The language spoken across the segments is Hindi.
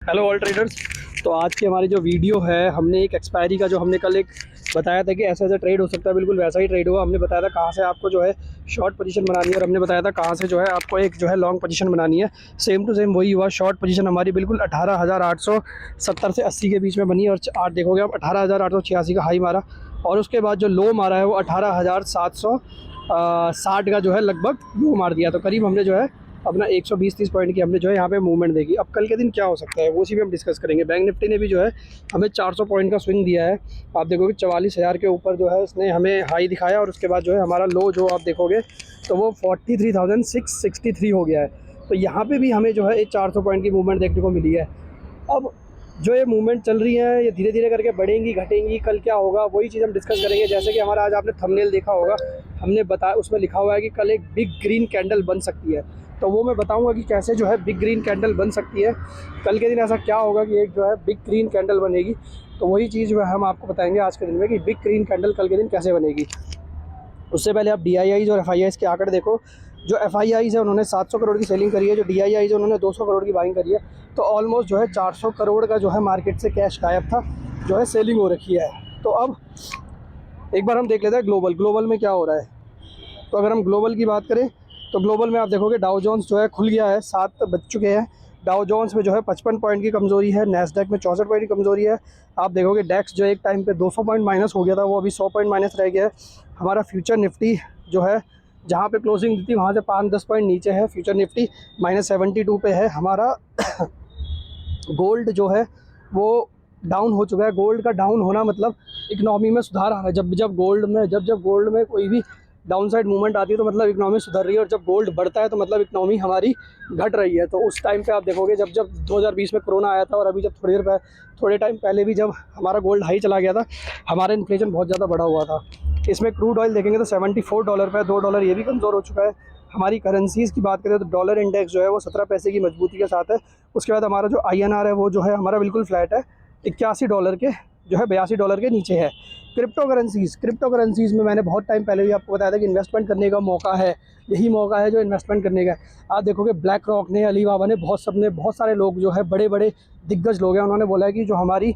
Hello all traders. तो आज की हमारी जो वीडियो है, हमने एक एक्सपायरी का जो हमने कल एक बताया था कि ऐसा ऐसा ट्रेड हो सकता है, बिल्कुल वैसा ही ट्रेड हुआ। हमने बताया था कहाँ से आपको जो है शॉर्ट पोजीशन बनानी है और हमने बताया था कहाँ से जो है आपको एक जो है लॉन्ग पोजीशन बनानी है। सेम टू सेम वही हुआ। शॉर्ट पोजीशन हमारी बिल्कुल 18,870 से 80 के बीच में बनी और आज देखोगे आप 18,886 का हाई मारा और उसके बाद जो लो मारा है वो 18,760 का जो है लगभग लो मार दिया। तो करीब हमने जो है अपना 120-30 पॉइंट की हमने जो है यहाँ पे मूवमेंट देखी। अब कल के दिन क्या हो सकता है वो उसी में हम डिस्कस करेंगे। बैंक निफ्टी ने भी जो है हमें 400 पॉइंट का स्विंग दिया है। आप देखोगे 44,000 के ऊपर जो है इसने हमें हाई दिखाया और उसके बाद जो है हमारा लो जो आप देखोगे तो वो 43,663 हो गया है। तो यहाँ पर भी हमें जो है एक 400 पॉइंट की मूवमेंट देखने को मिली है। अब जो ये मूवमेंट चल रही है ये धीरे धीरे करके बढ़ेंगी घटेंगी, कल क्या होगा वही चीज़ हम डिस्कस करेंगे। जैसे कि हमारा आज आपने थंबनेल देखा होगा, हमने बताया उसमें लिखा हुआ है कि कल एक बिग ग्रीन कैंडल बन सकती है। तो वो मैं बताऊंगा कि कैसे जो है बिग ग्रीन कैंडल बन सकती है। कल के दिन ऐसा क्या होगा कि एक जो है बिग ग्रीन कैंडल बनेगी। तो वही चीज़ जो है हम आपको बताएंगे आज के दिन में कि बिग ग्रीन कैंडल कल के दिन कैसे बनेगी। उससे पहले आप DIIs और FIIs के आंकड़े देखो। जो FIIs है उन्होंने 700 करोड़ की सेलिंग करी है, जो DIIs है उन्होंने 200 करोड़ की बाइंग करी है। तो ऑलमोस्ट जो है 400 करोड़ का जो है मार्केट से कैश गायब था, जो है सेलिंग हो रखी है। तो अब एक बार हम देख लेते हैं ग्लोबल में क्या हो रहा है। तो अगर हम ग्लोबल की बात करें तो ग्लोबल में आप देखोगे डाउ जोन्स जो है खुल गया है, 7 बज चुके हैं। डाउ जोन्स में जो है 55 पॉइंट की कमज़ोरी है, नैस्डैक में 64 पॉइंट की कमज़ोरी है। आप देखोगे डेक्स जो एक टाइम पे 200 पॉइंट माइनस हो गया था वो अभी 100 पॉइंट माइनस रह गया है। हमारा फ्यूचर निफ्टी जो है जहाँ पे क्लोजिंग दी थी वहाँ से 5-10 पॉइंट नीचे है। फ्यूचर निफ्टी -72 पे है। हमारा गोल्ड जो है वो डाउन हो चुका है। गोल्ड का डाउन होना मतलब इकनॉमी में सुधार आ रहा है। जब गोल्ड में कोई भी डाउन साइड मूवमेंट आती है तो मतलब इकनॉमी सुधर रही है, और जब गोल्ड बढ़ता है तो मतलब इकनॉमी हमारी घट रही है। तो उस टाइम पे आप देखोगे जब 2020 में कोरोना आया था और अभी जब थोड़े टाइम पहले भी जब हमारा गोल्ड हाई चला गया था, हमारा इन्फ्लेशन बहुत ज़्यादा बढ़ा हुआ था। इसमें क्रूड ऑयल देखेंगे तो $74 पे, $2 ये भी कमज़ोर हो चुका है। हमारी करेंसीज़ की बात करें तो डॉलर इंडेक्स जो है वो 17 पैसे की मजबूती के साथ है। उसके बाद हमारा जो INR है वो जो है हमारा बिल्कुल फ्लैट है, $81 के जो है $82 के नीचे है। क्रिप्टो करेंसीज़ में मैंने बहुत टाइम पहले भी आपको बताया था कि इन्वेस्टमेंट करने का मौका है, यही मौका है जो इन्वेस्टमेंट करने का है। आप देखोगे ब्लैक रॉक ने, अलीबाबा ने, बहुत सारे लोग जो है बड़े बड़े दिग्गज लोग हैं, उन्होंने बोला है कि जो हमारी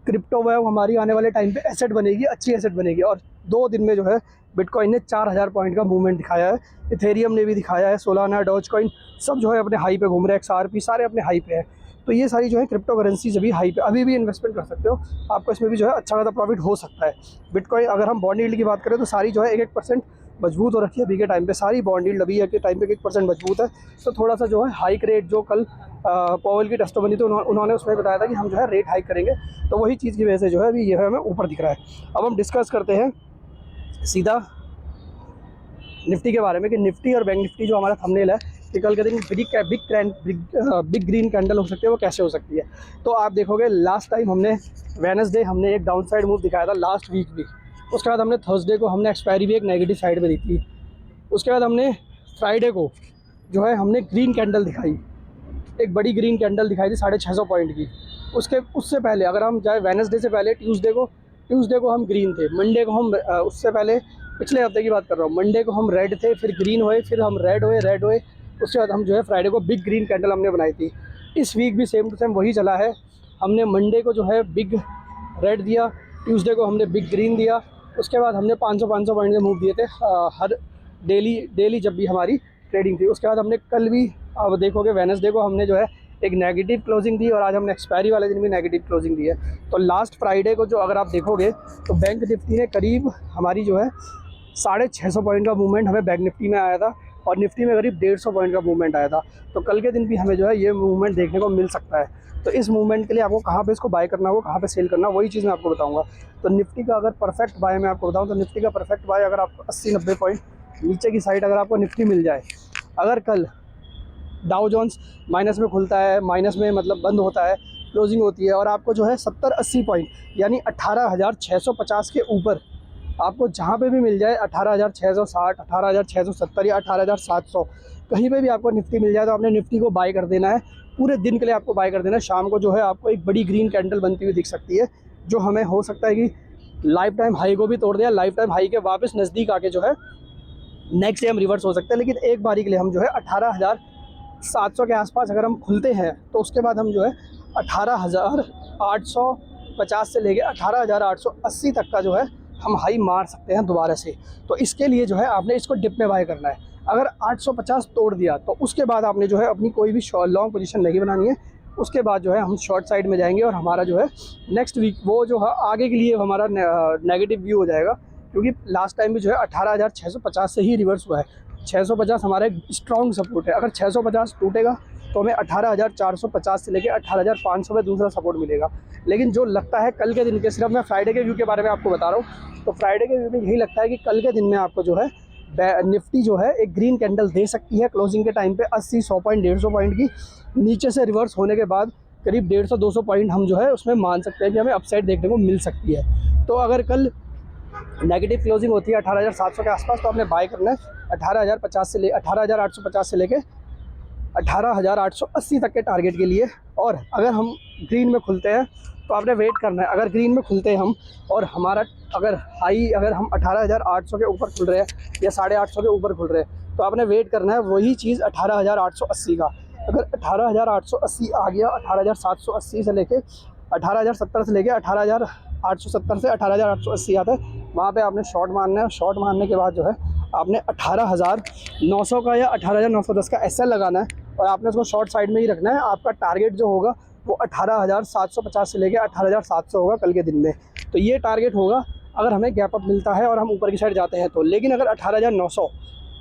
क्रिप्टो है वो हमारी आने वाले टाइम पे एसेट बनेगी, अच्छी एसेट बनेगी। और 2 दिन में जो है बिटकॉइन ने 4000 पॉइंट का मूवमेंट दिखाया है, इथेरियम ने भी दिखाया है, सोलाना, डॉजकॉइन सब जो है अपने हाई पे घूम रहे हैं, XRP सारे अपने हाई पे है। तो ये सारी जो है क्रिप्टो करेंसीज अभी हाई पे, अभी भी इन्वेस्टमेंट कर सकते हो, आपको इसमें भी जो है अच्छा खासा प्रॉफिट हो सकता है। बिटकॉइन अगर हम बॉन्ड यील्ड की बात करें तो सारी जो है 1-1% मजबूत हो रखी है अभी के टाइम पे। सारी बॉन्ड यील्ड अभी के टाइम पे 1% मजबूत है। तो थोड़ा सा जो है हाइक रेट जो कल पॉवेल की टेस्ट बनी थी उन्होंने उसमें बताया था कि हम जो है रेट हाइक करेंगे, तो वही चीज़ की वजह से जो है अभी ये है हमें ऊपर दिख रहा है। अब हम डिस्कस करते हैं सीधा निफ्टी के बारे में कि निफ्टी और बैंक निफ्टी जो हमारा थंबनेल है कि कल के दिन बिग ग्रीन कैंडल हो सकती है, वो कैसे हो सकती है। तो आप देखोगे लास्ट टाइम हमने वेडनेसडे हमने एक डाउन साइड मूव दिखाया था लास्ट वीक भी। उसके बाद हमने थर्सडे को हमने एक्सपायरी भी एक नेगेटिव साइड में दी थी। उसके बाद हमने फ्राइडे को जो है हमने ग्रीन कैंडल दिखाई, एक बड़ी ग्रीन कैंडल दिखाई थी 650 पॉइंट की। उससे पहले अगर हम जाए वेडनेसडे से पहले ट्यूसडे को हम ग्रीन थे। मंडे को हम उससे पहले पिछले हफ्ते की बात कर रहा हूँ, मंडे को हम रेड थे, फिर ग्रीन हुए, फिर हम रेड हुए। उसके बाद हम जो है फ्राइडे को बिग ग्रीन कैंडल हमने बनाई थी। इस वीक भी सेम टू सेम वही चला है। हमने मंडे को जो है बिग रेड दिया, ट्यूसडे को हमने बिग ग्रीन दिया। उसके बाद हमने 500 पॉइंट के मूव दिए थे हर डेली जब भी हमारी ट्रेडिंग थी। उसके बाद हमने कल भी, अब देखोगे वेडनेसडे को हमने जो है एक नेगेटिव क्लोजिंग दी और आज हमने एक्सपायरी वाले दिन भी नेगेटिव क्लोजिंग दी है। तो लास्ट फ्राइडे को जो अगर आप देखोगे तो बैंक निफ्टी ने करीब हमारी जो है 650 पॉइंट का मूवमेंट हमें बैंक निफ्टी में आया था और निफ्टी में करीब 150 पॉइंट का मूवमेंट आया था। तो कल के दिन भी हमें जो है ये मूवमेंट देखने को मिल सकता है। तो इस मूवमेंट के लिए आपको कहाँ पे इसको बाय करना हो, कहाँ पे सेल करना, वही चीज़ मैं आपको बताऊँगा। तो निफ्टी का अगर परफेक्ट बाय मैं आपको बताऊँ तो निफ्टी का परफेक्ट बाय अगर आप 80-90 पॉइंट नीचे की साइड अगर आपको निफ्टी मिल जाए, अगर कल डाउ जोन्स माइनस में खुलता है, माइनस में मतलब बंद होता है, क्लोजिंग होती है और आपको जो है 70-80 पॉइंट यानी 18,650 के ऊपर आपको जहाँ पे भी मिल जाए, 18,660, 18,670 या 18,700 कहीं पे भी आपको निफ्टी मिल जाए तो आपने निफ्टी को बाय कर देना है। पूरे दिन के लिए आपको बाय कर देना है। शाम को जो है आपको एक बड़ी ग्रीन कैंडल बनती हुई दिख सकती है, जो हमें हो सकता है कि लाइफ टाइम हाई को भी तोड़ दें, लाइफ टाइम हाई के वापस नज़दीक आके जो है नेक्स्ट डे हम रिवर्स हो सकते हैं। लेकिन एक बारी के लिए हम जो है 18,700 के आसपास अगर हम खुलते हैं तो उसके बाद हम जो है 18,850 से लेके 18,880 तक का जो है हम हाई मार सकते हैं दोबारा से। तो इसके लिए जो है आपने इसको डिप में बाय करना है। अगर 850 तोड़ दिया तो उसके बाद आपने जो है अपनी कोई भी लॉन्ग पोजीशन नहीं बनानी है। उसके बाद जो है हम शॉर्ट साइड में जाएंगे और हमारा जो है नेक्स्ट वीक वो जो है आगे के लिए हमारा नेगेटिव व्यू हो जाएगा, क्योंकि लास्ट टाइम भी जो है 18,650 से ही रिवर्स हुआ है। 650 हमारा एक स्ट्रॉन्ग सपोर्ट है। अगर 650 टूटेगा तो हमें 18,450 से लेकर 18,500 में दूसरा सपोर्ट मिलेगा। लेकिन जो लगता है कल के दिन के, सिर्फ मैं फ्राइडे के व्यू के बारे में आपको बता रहा हूँ, तो फ्राइडे के व्यू में यही लगता है कि कल के दिन में आपको जो है निफ्टी जो है एक ग्रीन कैंडल दे सकती है क्लोजिंग के टाइम पे 80, 100 पॉइंट, 150 पॉइंट की नीचे से रिवर्स होने के बाद करीब 150-200 पॉइंट हम जो है उसमें मान सकते हैं कि हमें अपसाइड देखने को मिल सकती है। तो अगर कल नेगेटिव क्लोजिंग होती है 18,700 के आसपास तो आपने बाय करना है 18,850 से लेके 18,880 तक के टारगेट के लिए। और अगर हम ग्रीन में खुलते हैं तो आपने वेट करना है। अगर ग्रीन में खुलते हैं हम और हमारा अगर हम 18,800 के ऊपर खुल रहे हैं या 850 के ऊपर खुल रहे हैं तो आपने वेट करना है वही चीज़ 18,880 का। अगर 18,880 आ गया, 18,780 से लेके 18,070 से लेके 18,870 से 18,880 आता है, वहाँ पे आपने शॉर्ट मारना है। शॉर्ट मारने के बाद जो है आपने 18,900 का या 18,910 का एसएल लगाना है और आपने उसको शॉर्ट साइड में ही रखना है। आपका टारगेट जो होगा वो 18,750 से लेके 18,700 होगा कल के दिन में। तो ये टारगेट होगा अगर हमें गैप अप मिलता है और हम ऊपर की साइड जाते हैं तो। लेकिन अगर 18,900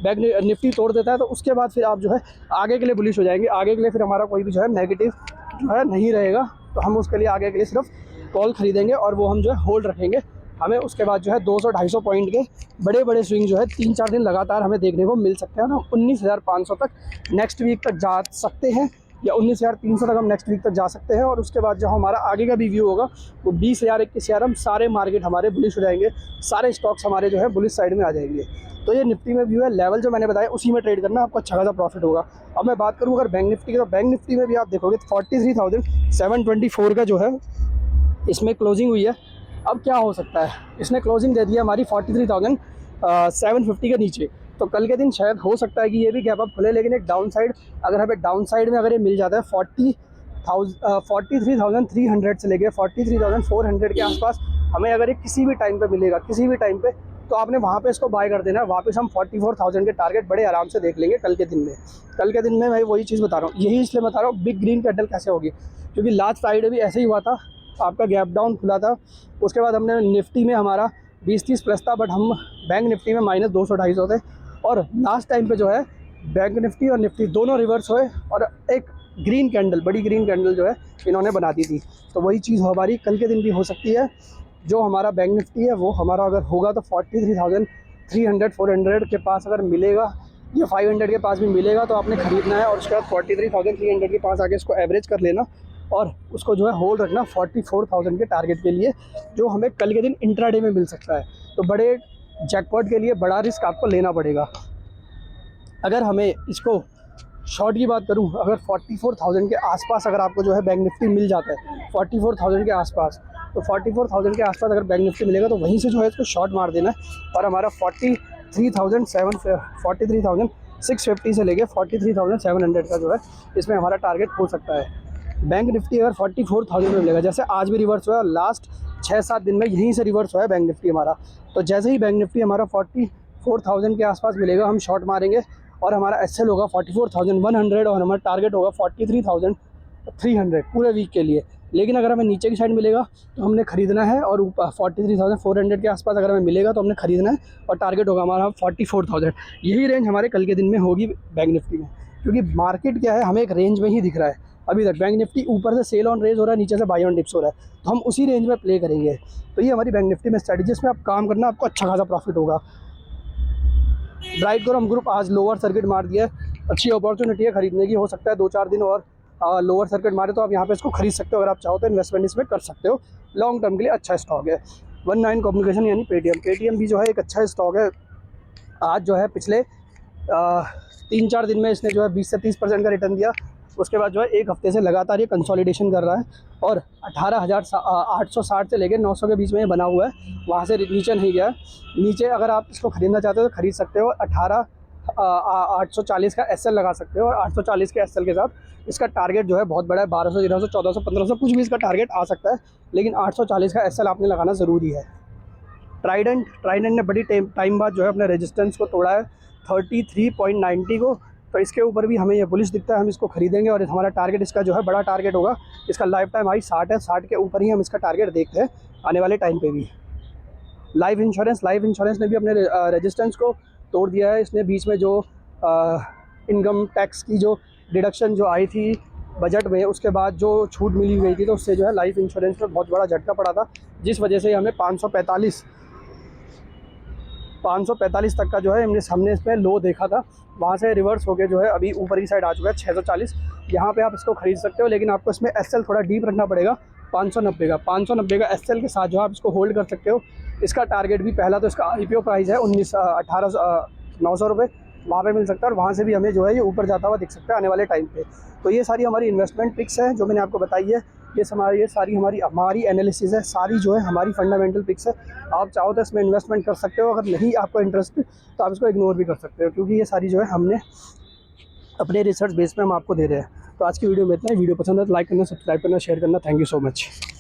बैंक निफ्टी तोड़ देता है तो उसके बाद फिर आप जो है आगे के लिए बुलिश हो जाएंगे। आगे के लिए फिर हमारा कोई भी जो है नेगेटिव जो है नहीं रहेगा, तो हम उसके लिए आगे के लिए सिर्फ कॉल खरीदेंगे और वो हम जो है होल्ड रखेंगे। हमें उसके बाद जो है 200-250 पॉइंट के बड़े बड़े स्विंग जो है 3-4 दिन लगातार हमें देखने को मिल सकते हैं। हम 19,500 तक नेक्स्ट वीक तक जा सकते हैं या 19,300 तक हम नेक्स्ट वीक तक जा सकते हैं। और उसके बाद जो हमारा आगे का भी व्यू होगा वो 20,000, 21,000 हम सारे मार्केट हमारे बुलिश हो जाएंगे, सारे स्टॉक्स हमारे जो है बुलिश साइड में आ जाएंगे। तो ये निफ्टी में व्यू है। लेवल जो मैंने बताया उसी में ट्रेड करना, आपको अच्छा खासा प्रॉफिट होगा। अब मैं बात करूँ अगर बैंक निफ्टी की, तो बैंक निफ्टी में भी आप देखोगे 43,724 का जो है इसमें क्लोजिंग हुई है। अब क्या हो सकता है, इसने क्लोजिंग दे दी है हमारी 43,750 के नीचे। तो कल के दिन शायद हो सकता है कि ये भी गैप अप खुले, लेकिन एक डाउन साइड, अगर हमें डाउन साइड में अगर ये मिल जाता है 43,300 से लेके 43,400 के आसपास हमें अगर ये किसी भी टाइम पे मिलेगा, किसी भी टाइम पे, तो आपने वहाँ पे इसको बाय कर देना है। वापस हम 44,000 के टारगेट बड़े आराम से देख लेंगे कल के दिन में। कल के दिन में मैं वही चीज़ बता रहा हूँ, यही इसलिए बता रहा हूँ बिग ग्रीन कैंडल कैसे होगी, क्योंकि लास्ट फ्राइडे भी ऐसे ही हुआ था, आपका गैप डाउन खुला था। उसके बाद हमने निफ्टी में हमारा 20-30 प्लस था, बट हम बैंक निफ्टी में -200-250 थे। और लास्ट टाइम पे जो है बैंक निफ्टी और निफ्टी दोनों रिवर्स हुए और एक ग्रीन कैंडल, बड़ी ग्रीन कैंडल जो है इन्होंने बना दी थी। तो वही चीज़ हमारी कल के दिन भी हो सकती है। जो हमारा बैंक निफ्टी है वो हमारा अगर होगा तो 43,300-400 के पास अगर मिलेगा या 500 के पास भी मिलेगा तो आपने ख़रीदना है। और उसके बाद 43,300 के पास आके इसको एवरेज कर लेना और उसको जो है होल्ड रखना 44,000 के टारगेट के लिए, जो हमें कल के दिन इंट्राडे में मिल सकता है। तो बड़े जैकपॉट के लिए बड़ा रिस्क आपको लेना पड़ेगा। अगर हमें इसको शॉर्ट की बात करूं, अगर 44,000 के आसपास अगर आपको जो है बैंक निफ्टी मिल जाता है 44,000 के आसपास, तो 44,000 के आसपास अगर बैंक निफ्टी मिलेगा तो वहीं से जो है इसको शॉर्ट मार देना है। और हमारा 43,650 से लेके 43,700 का जो है इसमें हमारा टारगेट हो सकता है। बैंक निफ्टी अगर 44,000 में मिलेगा, जैसे आज भी रिवर्स हुआ है, लास्ट 6-7 दिन में यहीं से रिवर्स हुआ है बैंक निफ्टी हमारा, तो जैसे ही बैंक निफ्टी हमारा 44,000 के आसपास मिलेगा हम शॉर्ट मारेंगे और हमारा एसएल होगा 44,100 और हमारा टारगेट होगा 43,300 पूरे वीक के लिए। लेकिन अगर हमें नीचे की साइड मिलेगा तो हमने ख़रीदना है और ऊपर 43,400 के आसपास अगर हमें मिलेगा तो हमने ख़रीदना है और टारगेट होगा हमारा 44,000। यही रेंज हमारे कल के दिन में होगी बैंक निफ्टी में, क्योंकि मार्केट क्या है हमें एक रेंज में ही दिख रहा है। अभी तक बैंक निफ्टी ऊपर से सेल ऑन रेज हो रहा है, नीचे से बाई ऑन डिप्स हो रहा है, तो हम उसी रेंज में प्ले करेंगे। तो ये हमारी बैंक निफ्टी में स्ट्रेटजी, इसमें आप काम करना, आपको अच्छा खासा प्रॉफिट होगा। ब्राइटकॉम ग्रुप आज लोअर सर्किट मार दिया है, अच्छी अपॉर्चुनिटी है खरीदने की। हो सकता है 2-4 दिन और लोअर सर्किट मारे तो आप यहाँ पे इसको खरीद सकते हो। अगर आप चाहो तो इन्वेस्टमेंट इसमें कर सकते हो, लॉन्ग टर्म के लिए अच्छा स्टॉक है। 19 कम्युनिकेशन यानी पेटीएम भी जो है एक अच्छा स्टॉक है। आज जो है पिछले 3-4 दिन में इसने जो है 20 से 30% का रिटर्न दिया। उसके बाद जो है एक हफ्ते से लगातार ये कंसोलिडेशन कर रहा है और 18,860 से लेकर 900 के बीच में ये बना हुआ है, वहाँ से नीचे नहीं गया। नीचे अगर आप इसको ख़रीदना चाहते हो तो ख़रीद सकते हो 840 का SL लगा सकते हो, और 840 के SL के साथ इसका टारगेट जो है बहुत बड़ा है, 1200, 1300, 1400, 1500 कुछ भी इसका टारगेट आ सकता है, लेकिन 840 का SL आपने लगाना ज़रूरी है। ट्राइडेंट ने बड़ी टाइम बाद जो है अपने रेजिस्टेंस को तोड़ा है 33.90 को, तो इसके ऊपर भी हमें ये बुलिश दिखता है, हम इसको खरीदेंगे और हमारा टारगेट इसका जो है बड़ा टारगेट होगा। इसका लाइफ टाइम हाई 60 है, 60 के ऊपर ही हम इसका टारगेट देखते हैं आने वाले टाइम पे भी। लाइफ इंश्योरेंस ने भी अपने रेजिस्टेंस को तोड़ दिया है। इसने बीच में जो इनकम टैक्स की जो डिडक्शन जो आई थी बजट में, उसके बाद जो छूट मिली गई थी, तो उससे जो है लाइफ इंश्योरेंस में बहुत बड़ा झटका पड़ा था, जिस वजह से हमें 545 तक का जो है हमने इसमें लो देखा था, वहाँ से रिवर्स होकर जो है अभी ऊपर की साइड आ चुका है 640। यहाँ पे आप इसको खरीद सकते हो, लेकिन आपको इसमें SL थोड़ा डीप रखना पड़ेगा 590 का SL के साथ जो आप इसको होल्ड कर सकते हो। इसका टारगेट भी पहला तो इसका IPO प्राइस है 900 रुपये, वहाँ पे मिल सकता है, और वहाँ से भी हमें जो है ये ऊपर जाता हुआ दिख सकता है आने वाले टाइम पे। तो ये सारी हमारी इन्वेस्टमेंट पिक्स हैं जो मैंने आपको बताई है, ये सारी हमारी एनालिसिस है, सारी जो है हमारी फंडामेंटल पिक्स है। आप चाहो तो इसमें इन्वेस्टमेंट कर सकते हो, अगर नहीं आपको इंटरेस्ट तो आप इसको इग्नोर भी कर सकते हो, क्योंकि ये सारी जो है हमने अपने रिसर्च बेस पे हम आपको दे रहे हैं। तो आज की वीडियो में इतना ही। वीडियो पसंद है तो लाइक करना, सब्सक्राइब करना, शेयर करना। Thank you so much.